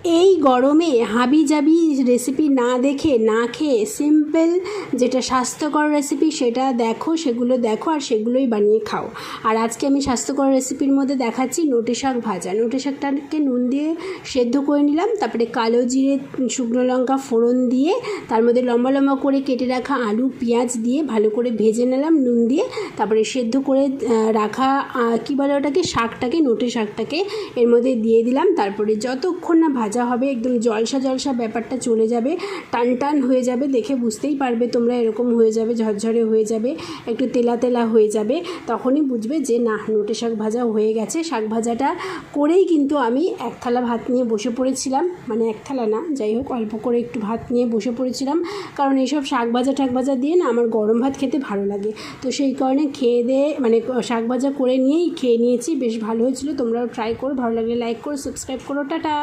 এই গরমে হাবিজাবি রেসিপি না দেখে না খেয়ে সিম্পল যেটা স্বাস্থ্যকর রেসিপি সেটা দেখো, সেগুলো দেখো আর সেগুলোই বানিয়ে খাও। আর আজকে আমি স্বাস্থ্যকর রেসিপির মধ্যে দেখাচ্ছি নোটে শাক ভাজা। নোটে শাকটাকে নুন দিয়ে সেদ্ধ করে নিলাম, তারপরে কালো জিরে শুকনো লঙ্কা ফোড়ন দিয়ে তার মধ্যে লম্বা লম্বা করে কেটে রাখা আলু পেঁয়াজ দিয়ে ভালো করে ভেজে নিলাম নুন দিয়ে। তারপরে সেদ্ধ করে রাখা কী বলে ওটাকে, শাকটাকে, নোটে শাকটাকে এর মধ্যে দিয়ে দিলাম। তারপরে যতক্ষণ না ভাজা হবে একদম জলসা জলসা ব্যাপারটা চলে যাবে, টান টান হয়ে যাবে, দেখে বুঝতেই পারবে তোমরা, এরকম হয়ে যাবে, ঝরঝরে হয়ে যাবে, একটু তেলা তেলা হয়ে যাবে, তখনই বুঝবে যে না, নোটে শাক ভাজা হয়ে গেছে। শাক ভাজাটা করেই কিন্তু আমি এক থালা ভাত নিয়ে বসে পড়েছিলাম, মানে এক থালা না, যাই হোক অল্প করে একটু ভাত নিয়ে বসে পড়েছিলাম, কারণ এইসব শাক ভাজা টাক ভাজা দিয়ে না আমার গরম ভাত খেতে ভালো লাগে। তো সেই কারণে খেয়ে দিয়ে মানে শাক ভাজা করে নিয়েই খেয়ে নিয়েছি, বেশ ভালো হয়েছিল। তোমরাও ট্রাই করো, ভালো লাগলে লাইক করো, সাবস্ক্রাইব করো, টাটা।